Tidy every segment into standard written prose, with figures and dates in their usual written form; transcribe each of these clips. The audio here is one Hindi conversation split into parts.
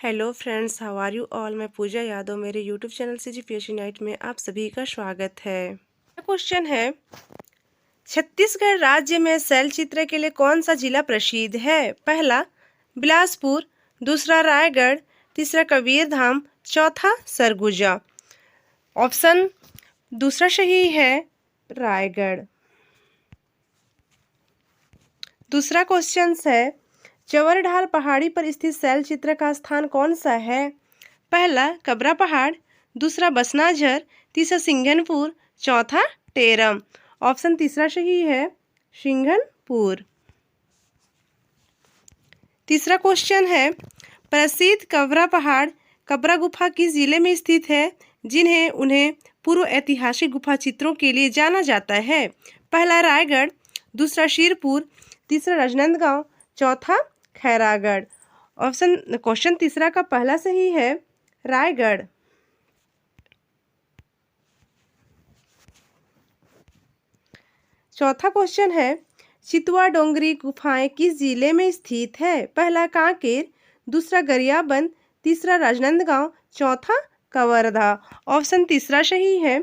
Hello friends, how are you all. मैं पूजा यादव, मेरे यूट्यूब चैनल CGPSC नाइट में आप सभी का स्वागत है। क्वेश्चन है, छत्तीसगढ़ राज्य में शैल चित्र के लिए कौन सा जिला प्रसिद्ध है? पहला बिलासपुर, दूसरा रायगढ़, तीसरा कबीरधाम, चौथा सरगुजा। ऑप्शन दूसरा सही है, रायगढ़। दूसरा क्वेश्चन है, चंवरढाल पहाड़ी पर स्थित शैल चित्र का स्थान कौन सा है? पहला कबरा पहाड़, दूसरा बसनाझर, तीसरा सिंघनपुर, चौथा टेरम। ऑप्शन तीसरा सही है, सिंघनपुर। तीसरा क्वेश्चन है, प्रसिद्ध कबरा पहाड़ कबरा गुफा किस जिले में स्थित है, उन्हें पूर्व ऐतिहासिक गुफा चित्रों के लिए जाना जाता है? पहला रायगढ़, दूसरा शिरपुर, तीसरा राजनांदगांव, चौथा खैरागढ़। क्वेश्चन तीसरा का पहला सही है, रायगढ़। चौथा क्वेश्चन है, चितवा डोंगरी गुफाएं किस जिले में स्थित है? पहला कांकेर, दूसरा गरियाबंद, तीसरा राजनांदगांव, चौथा कवर्धा। ऑप्शन तीसरा सही है,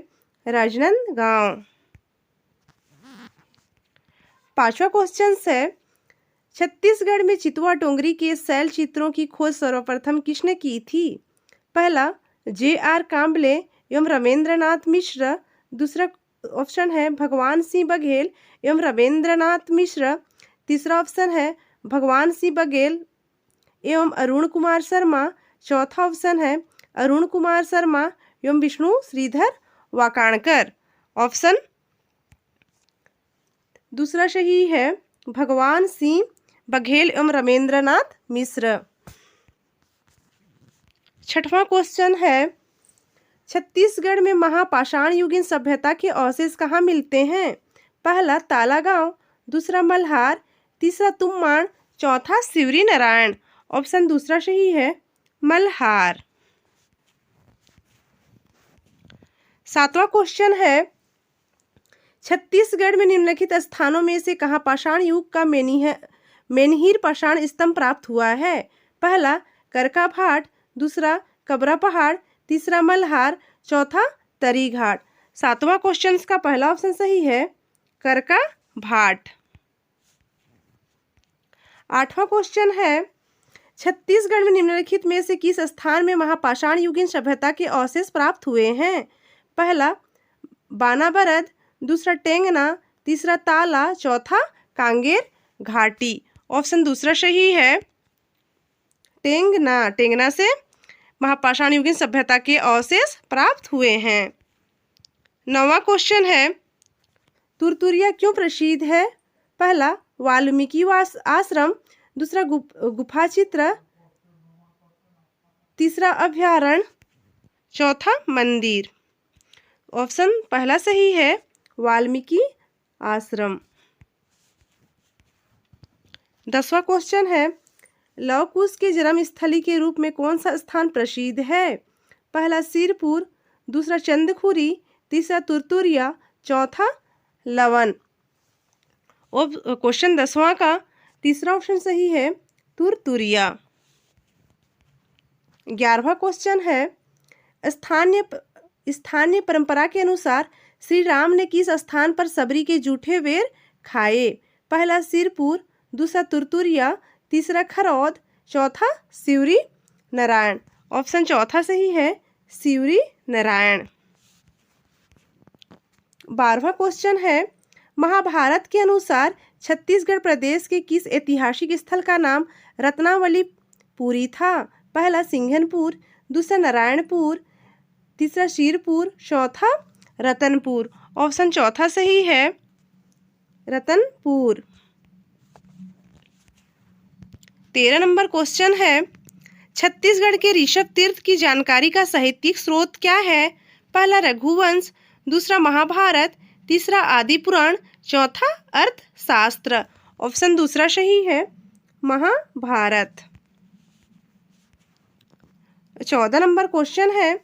राजनांदगांव। पांचवा क्वेश्चन है, छत्तीसगढ़ में चितवा डोंगरी के शैल चित्रों की खोज सर्वप्रथम किसने की थी? पहला J.R. कांबले एवं रमेंद्रनाथ मिश्र, दूसरा ऑप्शन है भगवान सिंह बघेल एवं रमेंद्रनाथ मिश्र, तीसरा ऑप्शन है भगवान सिंह बघेल एवं अरुण कुमार शर्मा, चौथा ऑप्शन है अरुण कुमार शर्मा एवं विष्णु श्रीधर वाकाणकर। ऑप्शन दूसरा सही है, भगवान सिंह बघेल एवं रमेंद्रनाथ मिश्र। छठवां क्वेश्चन है, छत्तीसगढ़ में महापाषाण युगीन सभ्यता के अवशेष कहाँ मिलते हैं? पहला तालागांव, दूसरा मल्हार, तीसरा तुम्माण, चौथा सिवरी नारायण। ऑप्शन दूसरा सही है, मल्हार। सातवां क्वेश्चन है, छत्तीसगढ़ में निम्नलिखित स्थानों में से कहाँ पाषाण युग का मेनहीर पाषाण स्तंभ प्राप्त हुआ है? पहला करका घाट, दूसरा कबरा पहाड़, तीसरा मल्हार, चौथा तरी घाट। सातवां क्वेश्चन का पहला ऑप्शन सही है, करका घाट। आठवां क्वेश्चन है, छत्तीसगढ़ में निम्नलिखित में से किस स्थान में महापाषाण युगीन सभ्यता के अवशेष प्राप्त हुए हैं? पहला बानाबरद, दूसरा टेंगना, तीसरा ताला, चौथा कांगेर घाटी। ऑप्शन दूसरा सही है, टेंगना। टेंगना से महापाषाण युगीन सभ्यता के अवशेष प्राप्त हुए हैं। नौवां क्वेश्चन है, तुरतुरिया क्यों प्रसिद्ध है? पहला वाल्मीकि आश्रम, दूसरा गुफा चित्र, तीसरा अभ्यारण्य, चौथा मंदिर। ऑप्शन पहला सही है, वाल्मीकि आश्रम। 10वां क्वेश्चन है, लव कुश के जन्म स्थली के रूप में कौन सा स्थान प्रसिद्ध है? पहला सिरपुर, दूसरा चंदखुरी, तीसरा तुरतुरिया, चौथा लवन। क्वेश्चन 10वां का तीसरा ऑप्शन सही है, तुरतुरिया। 11वां क्वेश्चन है, स्थानीय परंपरा के अनुसार श्री राम ने किस स्थान पर सबरी के जूठे बेर खाए? पहला सिरपुर, दूसरा तुरतुरिया, तीसरा खरौद, चौथा सिवरी नारायण। ऑप्शन चौथा सही है, सिवरी नारायण। 12वां क्वेश्चन है, महाभारत के अनुसार छत्तीसगढ़ प्रदेश के किस ऐतिहासिक स्थल का नाम रत्नावली पुरी था? पहला सिंघनपुर, दूसरा नारायणपुर, तीसरा शिरपुर, चौथा रतनपुर। ऑप्शन चौथा सही है, रतनपुर। 13 नंबर क्वेश्चन है, छत्तीसगढ़ के ऋषभ तीर्थ की जानकारी का साहित्यिक स्रोत क्या है? पहला रघुवंश, दूसरा महाभारत, तीसरा आदि पुराण, चौथा अर्थशास्त्र। ऑप्शन दूसरा सही है, महाभारत। 14 नंबर क्वेश्चन है,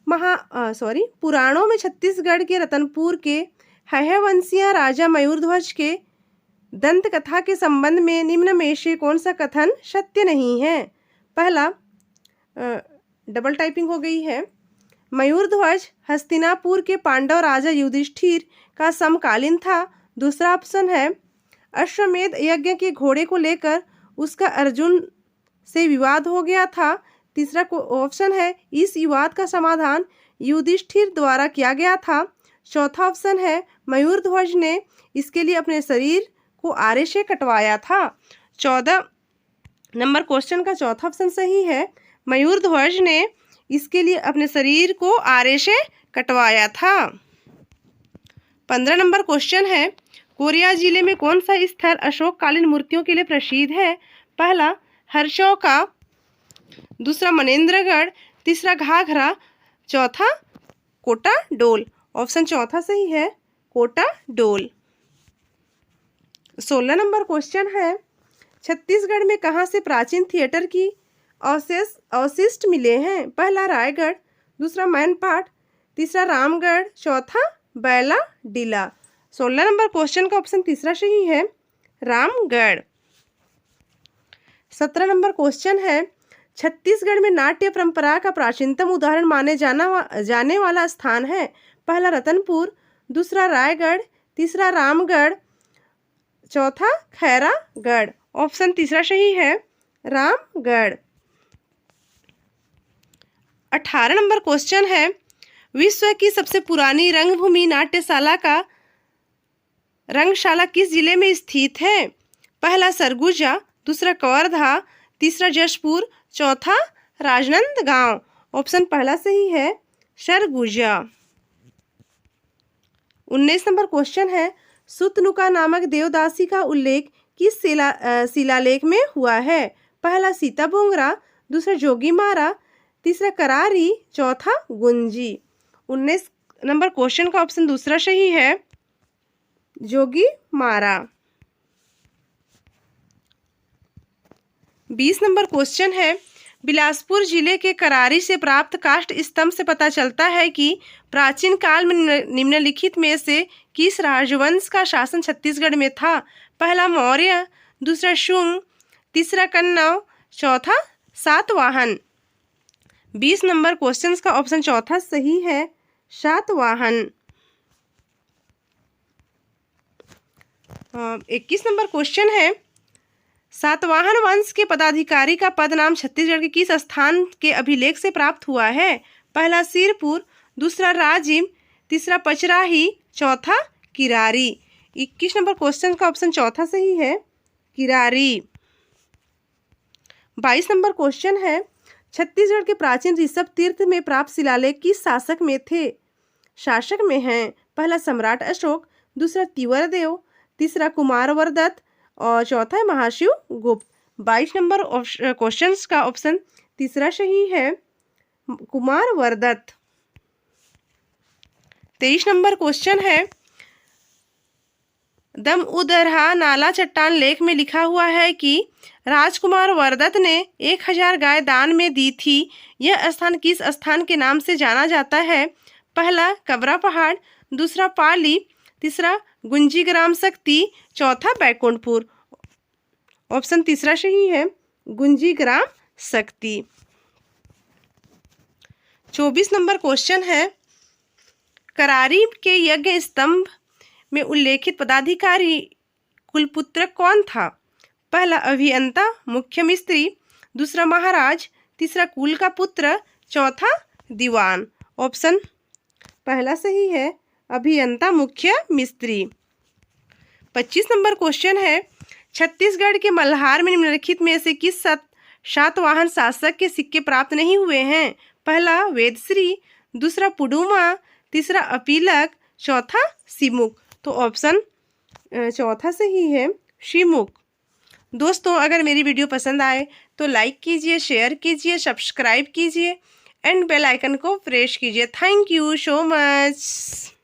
पुराणों में छत्तीसगढ़ के रतनपुर के हयवंशिया राजा मयूरध्वज के दंत कथा के संबंध में निम्न में से कौन सा कथन सत्य नहीं है? पहला डबल टाइपिंग हो गई है। मयूरध्वज हस्तिनापुर के पांडव राजा युधिष्ठिर का समकालीन था। दूसरा ऑप्शन है अश्वमेध यज्ञ के घोड़े को लेकर उसका अर्जुन से विवाद हो गया था। तीसरा ऑप्शन है इस विवाद का समाधान युधिष्ठिर द्वारा किया गया था। चौथा ऑप्शन है मयूरध्वज ने इसके लिए अपने शरीर को आरे से कटवाया था। 14 नंबर क्वेश्चन का चौथा ऑप्शन सही है, मयूरध्वज ने इसके लिए अपने शरीर को आरे से कटवाया था। 15 नंबर क्वेश्चन है कोरिया जिले में कौन सा स्थल अशोककालीन मूर्तियों के लिए प्रसिद्ध है? पहला हरचौका, दूसरा मनेंद्रगढ़, तीसरा घाघरा, चौथा कोटा डोल। ऑप्शन चौथा सही है, कोटा डोल। 16 नंबर क्वेश्चन है छत्तीसगढ़ में कहाँ से प्राचीन थिएटर की अवशिष्ट मिले हैं? पहला रायगढ़, दूसरा मैनपाट, तीसरा रामगढ़, चौथा बैला डीला। 16 नंबर क्वेश्चन का ऑप्शन तीसरा सही है, रामगढ़। 17 नंबर क्वेश्चन है छत्तीसगढ़ में नाट्य परंपरा का प्राचीनतम उदाहरण माने जाने वाला स्थान है? पहला रतनपुर, दूसरा रायगढ़, तीसरा रामगढ़, चौथा खैरागढ़। ऑप्शन तीसरा सही है, रामगढ़। 18 नंबर क्वेश्चन है विश्व की सबसे पुरानी रंगभूमि रंगशाला किस जिले में स्थित है? पहला सरगुजा, दूसरा कवर्धा, तीसरा जशपुर, चौथा राजनांदगांव। ऑप्शन पहला सही है, सरगुजा। 19 नंबर क्वेश्चन है सुतनुका नामक देवदासी का उल्लेख किस शिलालेख में हुआ है? पहला सीताबोंगरा, दूसरा जोगीमारा, तीसरा करारी, चौथा गुंजी। 19 नंबर क्वेश्चन का ऑप्शन दूसरा सही है, जोगीमारा। 20 नंबर क्वेश्चन है बिलासपुर जिले के करारी से प्राप्त काष्ठ स्तंभ से पता चलता है कि प्राचीन काल में निम्नलिखित में से किस राजवंश का शासन छत्तीसगढ़ में था? पहला मौर्य, दूसरा शुंग, तीसरा कन्नौज, चौथा सातवाहन। 20 नंबर क्वेश्चन का ऑप्शन चौथा सही है, सातवाहन। 21 नंबर क्वेश्चन है सातवाहन वंश के पदाधिकारी का पद नाम छत्तीसगढ़ के किस स्थान के अभिलेख से प्राप्त हुआ है? पहला सिरपुर, दूसरा राजिम, तीसरा पचराही, चौथा किरारी। 21 नंबर क्वेश्चन का ऑप्शन चौथा सही है, किरारी। 22 नंबर क्वेश्चन है छत्तीसगढ़ के प्राचीन ऋषभ तीर्थ में प्राप्त शिलालेख किस शासक में हैं? पहला सम्राट अशोक, दूसरा तिवरदेव, तीसरा कुमारवर्दत्त और चौथा महाशिव गुप्त। 22 नंबर क्वेश्चन का ऑप्शन तीसरा सही है, कुमारवर्दत्त। 23 नंबर क्वेश्चन है दम उदरहा नाला चट्टान लेख में लिखा हुआ है कि राजकुमार वर्दत्त ने 1000 गाय दान में दी थी। यह स्थान किस स्थान के नाम से जाना जाता है? पहला कबरा पहाड़, दूसरा पाली, तीसरा गुंजी ग्राम शक्ति, चौथा बैकुंठपुर। ऑप्शन तीसरा सही है, गुंजी ग्राम शक्ति। 24 नंबर क्वेश्चन है करारी के यज्ञ स्तंभ में उल्लेखित पदाधिकारी कुलपुत्र कौन था? पहला अभियंता मुख्य मिस्त्री, दूसरा महाराज, तीसरा कुल का पुत्र, चौथा दीवान। ऑप्शन पहला सही है, अभियंता मुख्य मिस्त्री। 25 नंबर क्वेश्चन है छत्तीसगढ़ के मल्हार में निम्नलिखित में से किस सातवाहन शासक के सिक्के प्राप्त नहीं हुए हैं? पहला वेदश्री, दूसरा पुडुमा, तीसरा अपीलक, चौथा सिमुक। तो ऑप्शन चौथा सही है, शिमुक। दोस्तों अगर मेरी वीडियो पसंद आए तो लाइक कीजिए, शेयर कीजिए, सब्सक्राइब कीजिए एंड बेल आइकन को प्रेस कीजिए। Thank you so much.